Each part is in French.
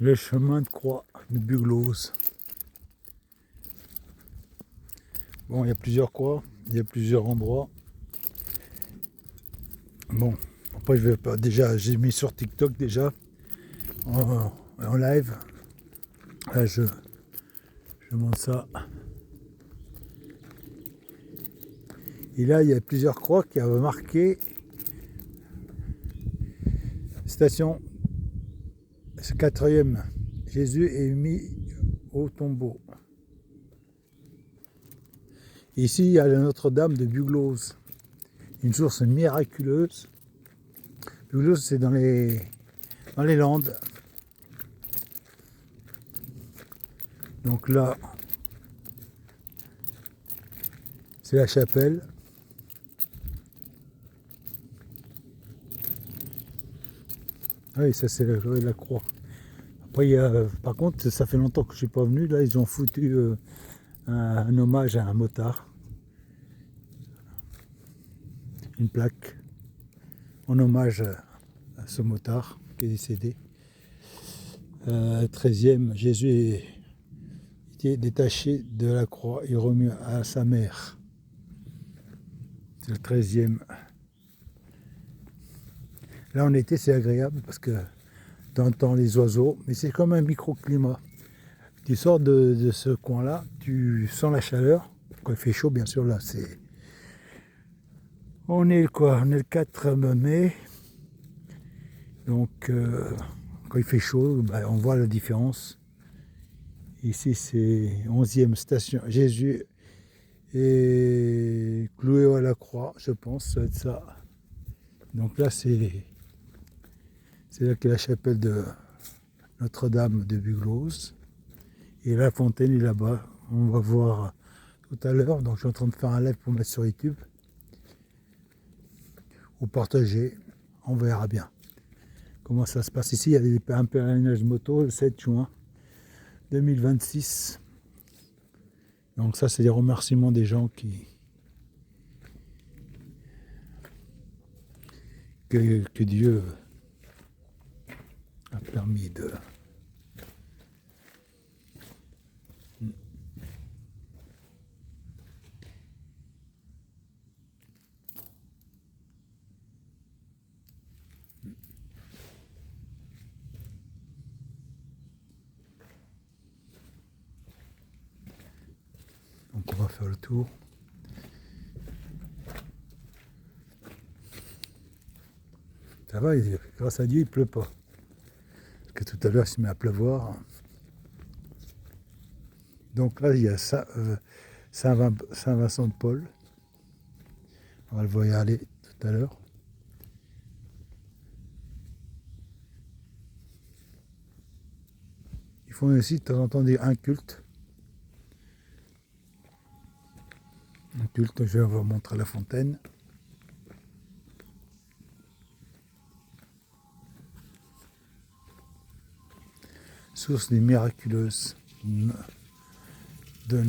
Le chemin de croix de Bugloz. Bon, il y a plusieurs croix, il y a plusieurs endroits. Bon, après je vais pas. Déjà, j'ai mis sur TikTok déjà en live. Là, je montre ça. Et là, il y a plusieurs croix qui avaient marqué station 4e. Jésus est mis au tombeau. Ici, il y a la Notre-Dame de Bugloz, une source miraculeuse. Bugloz, c'est dans les Landes. Donc là, c'est la chapelle. Ah oui, ça c'est la croix. Après, par contre, ça fait longtemps que je ne suis pas venu. Là, ils ont foutu un hommage à un motard. Une plaque en hommage à ce motard qui est décédé. 13e, Jésus était détaché de la croix et remis à sa mère. C'est le 13e. Là en été c'est agréable parce que tu entends les oiseaux, mais c'est comme un microclimat. Tu sors de ce coin-là, tu sens la chaleur. Quand il fait chaud, bien sûr, là c'est... On est quoi? On est le 4 mai. Donc quand il fait chaud, on voit la différence. Ici c'est 11e station. Jésus est cloué à la croix, je pense, ça va être ça. Donc là c'est là qu'est la chapelle de Notre-Dame de Bugloz. Et la fontaine est là-bas. On va voir tout à l'heure. Donc je suis en train de faire un live pour mettre sur YouTube. Ou partager. On verra bien comment ça se passe. Ici, il y a un pèlerinage moto le 7 juin 2026. Donc ça, c'est des remerciements des gens que Dieu a permis de... Donc on va faire le tour. Ça va, grâce à Dieu, il ne pleut pas. Parce que tout à l'heure, il se met à pleuvoir. Donc là, il y a Saint-Vincent de Paul. On va le voir y aller tout à l'heure. Ils font aussi de temps en temps un culte. Un culte, je vais vous montrer la fontaine. Source des miraculeuses de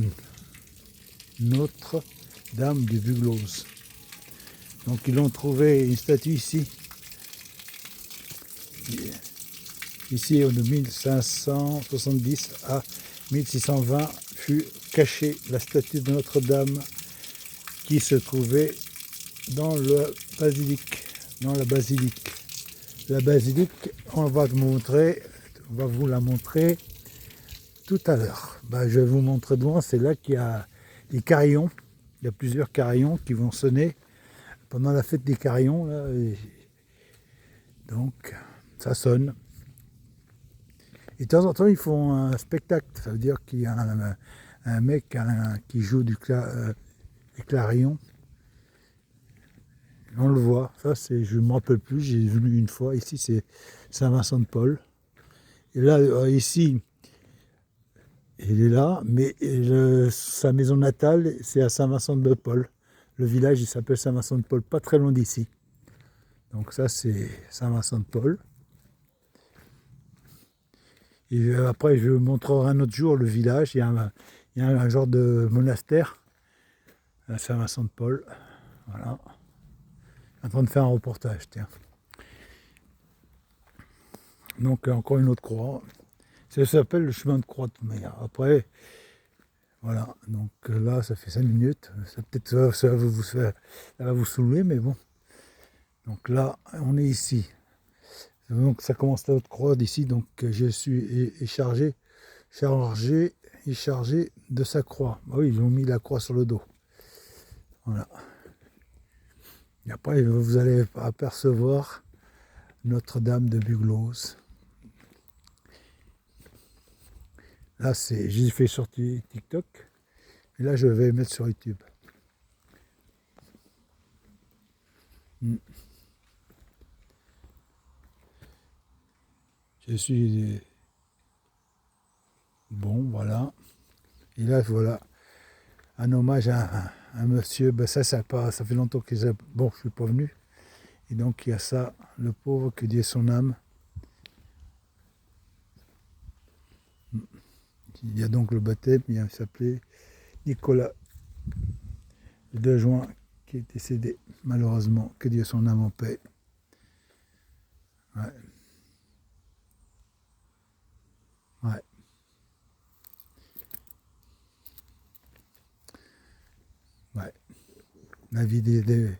Notre-Dame du Bugloz. Donc ils ont trouvé une statue ici. Ici de 1570 à 1620 fut cachée la statue de Notre-Dame qui se trouvait dans le basilique. Dans la basilique. La basilique, on va vous la montrer tout à l'heure. Je vais vous montrer devant, c'est là qu'il y a les carillons. Il y a plusieurs carillons qui vont sonner pendant la fête des carillons. Là, donc, ça sonne. Et de temps en temps, ils font un spectacle. Ça veut dire qu'il y a un mec qui joue des clarillons. On le voit. Ça, je ne me rappelle plus. J'ai vu une fois. Ici, c'est Saint-Vincent de Paul. Et là, ici, il est là. Mais sa maison natale, c'est à Saint-Vincent de Paul. Le village, il s'appelle Saint-Vincent de Paul, pas très loin d'ici. Donc ça, c'est Saint-Vincent de Paul. Et après, je vous montrerai un autre jour le village. Il y a un genre de monastère à Saint-Vincent de Paul. Voilà. En train de faire un reportage, tiens. Donc encore une autre croix. Ça s'appelle le chemin de croix de mer. Après, voilà, donc là, ça fait 5 minutes. Ça peut-être ça va vous saouler, mais bon. Donc là, on est ici. Donc ça commence la haute croix d'ici, donc je suis chargé de sa croix. Ah oui, ils ont mis la croix sur le dos. Voilà. Et après, vous allez apercevoir Notre-Dame de Bugloss. Là, j'ai fait sortir TikTok. Et là, je vais mettre sur YouTube. Je suis... Bon, voilà. Et là, voilà. Un hommage à un monsieur. Ben ça fait longtemps que je suis pas venu. Et donc, il y a ça. Le pauvre, que Dieu ait son âme. Il y a donc le baptême. Il s'appelait Nicolas. Le 2 juin, qui est décédé, malheureusement. Que Dieu ait son âme en paix. Ouais. Ouais. Ouais. La vie de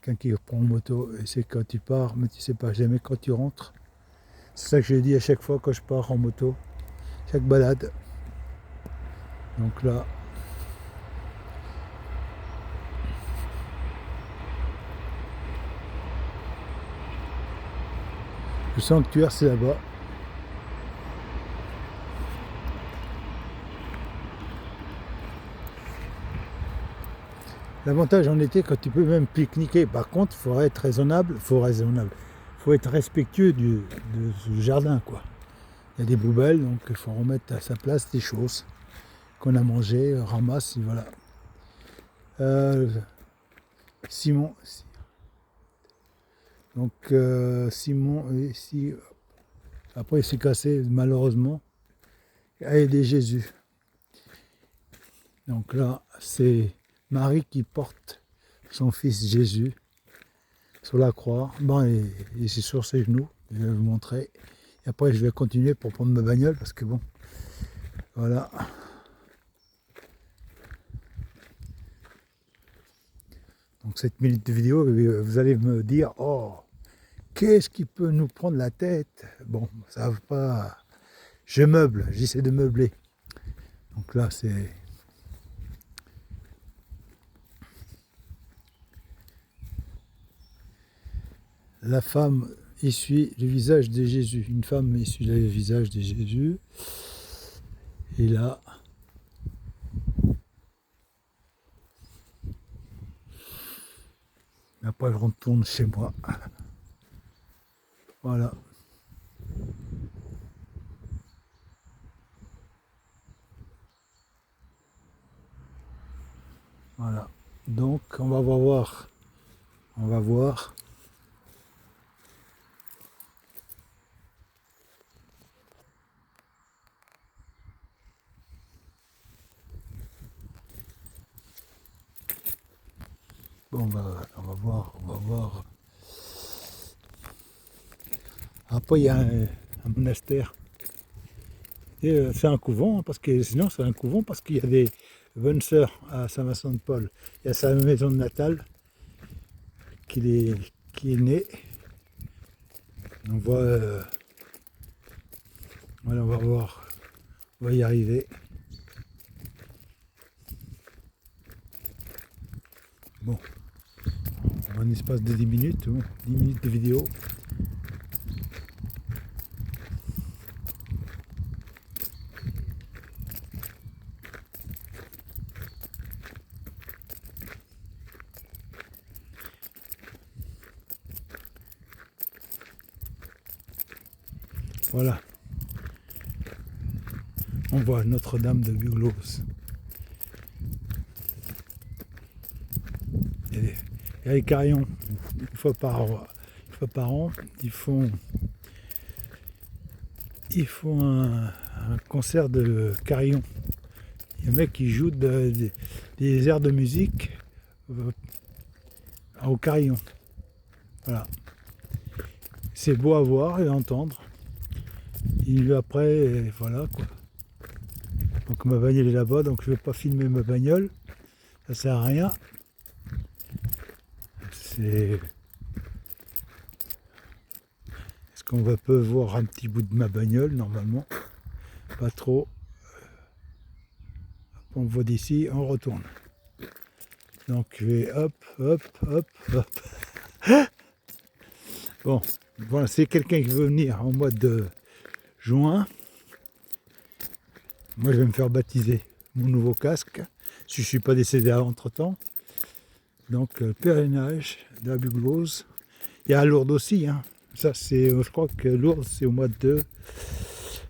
quelqu'un qui prend une moto, et c'est quand tu pars, mais tu sais pas jamais quand tu rentres. C'est ça que je dis à chaque fois quand je pars en moto, chaque balade. Donc là, le sanctuaire c'est là-bas. L'avantage en été, quand tu peux même pique-niquer. Par contre, il faut être raisonnable, faut être respectueux de ce jardin, quoi. Il y a des poubelles, donc il faut remettre à sa place des choses qu'on a mangées, ramasse, et voilà. Simon, donc Simon, ici, après il s'est cassé malheureusement, a aidé Jésus. Donc là, c'est Marie qui porte son fils Jésus sur la croix. Bon, et c'est sur ses genoux, je vais vous montrer. Et après, je vais continuer pour prendre ma bagnole parce que bon, voilà. Donc 7 minutes de vidéo, vous allez me dire, oh, qu'est-ce qui peut nous prendre la tête? Bon, ça va pas. Je meuble, j'essaie de meubler. Donc là, c'est... La femme essuie le visage de Jésus. Une femme essuie le visage de Jésus. Et là... Après, je retourne chez moi. Voilà. Voilà. Donc, on va voir. On va voir. Bon, on va voir. Après, il y a un monastère. Et c'est un couvent, parce que sinon c'est un couvent parce qu'il y a des bonnes sœurs à Saint-Vincent-de-Paul. Il y a sa maison natale qui est née. On voit, voilà, on va voir, on va y arriver. Bon, en espace de 10 minutes, 10 minutes de vidéo. Voilà. On voit Notre-Dame de Bugloss. Il y a les carillons, une fois par an, ils font un concert de carillon. Il y a un mec qui joue des airs de musique au carillon. Voilà. C'est beau à voir et à entendre. continue après, et voilà quoi. Donc ma bagnole est là-bas, donc je ne vais pas filmer ma bagnole, ça sert à rien. Est-ce qu'on peut voir un petit bout de ma bagnole normalement? Pas trop. On voit d'ici, on retourne. Donc je vais hop, hop, hop, hop. Bon, voilà, c'est quelqu'un qui veut venir en mois de juin. Moi je vais me faire baptiser mon nouveau casque, si je ne suis pas décédé entre temps. Donc pèlerinage de la Buglose. Il y a Lourdes aussi, hein. Ça c'est, je crois que Lourdes c'est au mois de,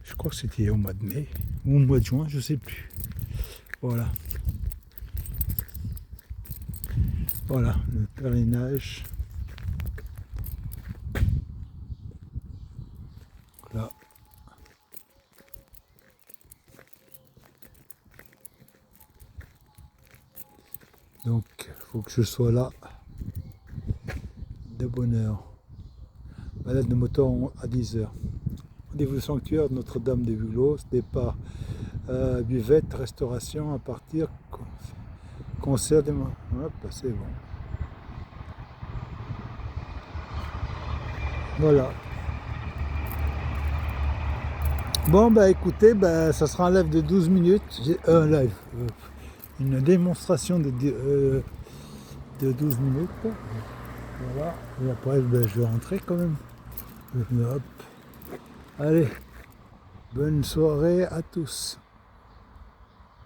je crois que c'était au mois de mai ou au mois de juin, je sais plus. Voilà. Voilà le pèlerinage. Là. Donc il faut que je sois là de bonne heure. Balade de moto à 10h. Rendez-vous au sanctuaire de Notre-Dame des Bugloses, départ buvette, restauration à partir, concert des... Hop, c'est bon. Voilà. Bon, bah écoutez, bah, ça sera un live de 12 minutes. Un live, une démonstration de 12 minutes. Voilà. Et après, bah, je vais rentrer quand même. Hop. Allez, bonne soirée à tous.